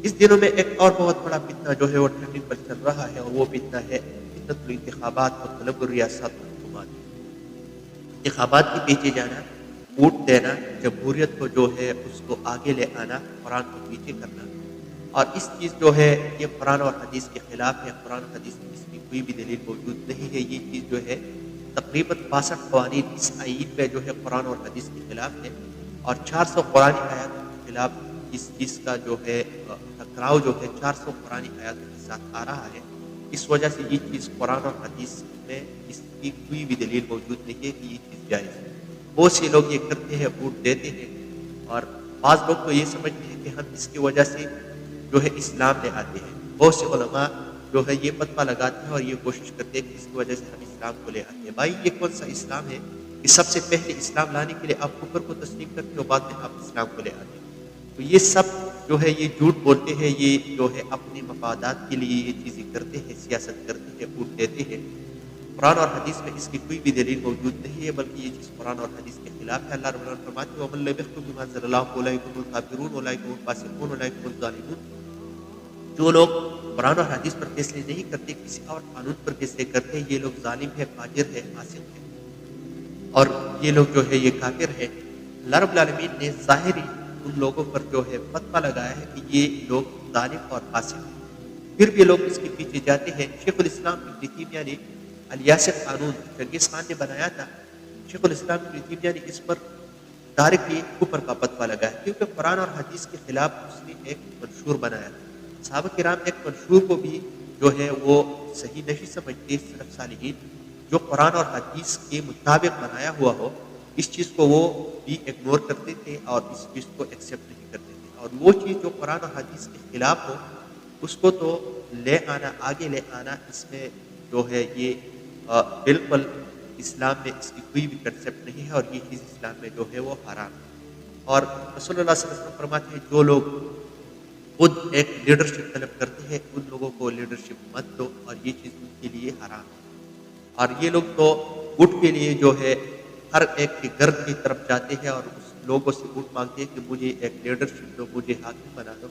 اس دنوں میں ایک اور بہت بڑا فتنہ جو ہے وہ ٹرینڈنگ پر چل رہا ہے، اور وہ فتنہ ہے فتنۃ الانتخابات اور طلب الریاست و حکومات۔ انتخابات کے پیچھے جانا، ووٹ دینا، جمہوریت کو جو ہے اس کو آگے لے آنا، قرآن کو پیچھے کرنا، اور اس چیز جو ہے یہ قرآن اور حدیث کے خلاف ہے۔ قرآن اور حدیث میں اس کی کوئی بھی دلیل موجود نہیں ہے۔ یہ چیز جو ہے تقریباً 62 قوانین اس آئین پہ جو ہے قرآن اور حدیث کے خلاف ہے، اور 400 قرآن آیات کے خلاف اس چیز کا جو ہے ٹکراؤ جو ہے 400 قرآن آیاتوں کے ساتھ آ رہا ہے۔ اس وجہ سے یہ چیز قرآن اور حدیث میں اس کی کوئی بھی دلیل موجود نہیں ہے کہ یہ چیز جائز ہے۔ بہت سے لوگ یہ کرتے ہیں، ووٹ دیتے ہیں، اور بعض لوگ تو یہ سمجھتے ہیں کہ ہم اس کی وجہ سے جو ہے اسلام لے آتے ہیں۔ بہت سے علماء جو ہے یہ فتویٰ لگاتے ہیں اور یہ کوشش کرتے ہیں کہ اس کی وجہ سے ہم اسلام کو لے آتے ہیں۔ بھائی یہ کون سا اسلام ہے کہ سب سے پہلے اسلام لانے کے لیے آپ کفر کو تسلیم کرتے ہو، بعد میں آپ اسلام کو لے آتے ہیں؟ تو یہ سب جو ہے یہ جھوٹ بولتے ہیں، یہ جو ہے اپنے مفادات کے لیے یہ چیزیں کرتے ہیں، سیاست کرتے ہیں، ووٹ دیتے ہیں۔ قرآن اور حدیث میں اس کی کوئی بھی دلیل موجود نہیں ہے، بلکہ یہ چیز قرآن اور حدیث کے خلاف ہے۔ اللہ رب العالمین فرماتے ہیں وَمَن لَّمْ يَحْكُم بِمَا أَنزَلَ اللَّهُ فَأُولَٰئِكَ هُمُ الْكَافِرُونَ وَأُولَٰئِكَ هُمُ الْفَاسِقُونَ وَأُولَٰئِكَ هُمُ الظَّالِمُونَ۔ جو لوگ قرآن اور حدیث پر فیصلے نہیں کرتے، کسی اور قانون پر فیصلے کرتے ہیں، یہ لوگ ظالم ہے، فاجر ہے، فاسق ہے، اور یہ لوگ جو ہے یہ کافر ہے۔ اللہ رب العالمین نے ظاہری ان لوگوں پر جو ہے فتویٰ لگایا ہے کہ یہ لوگ ظالم اور فاسق ہیں، پھر بھی لوگ اس کے پیچھے جاتے ہیں۔ شیخ الاسلام ابن تیمیہ نے الیاست قانون چنگیز خان نے بنایا تھا، شیخ الاسلام ابن تیمیہ نے اس پر ڈائریکٹلی کفر کا فتویٰ لگایا، کیونکہ قرآن اور حدیث کے خلاف اس نے ایک منشور بنایا تھا۔ صحابہ کرام ایک منشور کو بھی جو ہے وہ صحیح نہیں سمجھتے، سلف صالحین جو قرآن اور حدیث کے مطابق بنایا ہوا ہو، اس چیز کو وہ بھی اگنور کرتے تھے اور اس چیز کو ایکسیپٹ نہیں کرتے تھے، اور وہ چیز جو قرآن اور حدیث کے خلاف ہو اس کو تو لے آنا، آگے لے آنا، اس میں جو ہے یہ بالکل اسلام میں اس کی کوئی بھی کنسیپٹ نہیں ہے، اور یہ چیز اسلام میں جو ہے وہ حرام ہے۔ اور رسول اللہ صلی اللہ علیہ وسلم فرماتے ہیں جو لوگ خود ایک لیڈرشپ طلب کرتے ہیں ان لوگوں کو لیڈرشپ مت دو، اور یہ چیز ان کے لیے حرام ہے۔ اور یہ لوگ تو ووٹ کے لیے جو ہے ہر ایک کے گھر کی طرف جاتے ہیں اور اس لوگوں سے ووٹ مانگتے ہیں کہ مجھے ایک لیڈرشپ دو، مجھے حاکم بنا دو،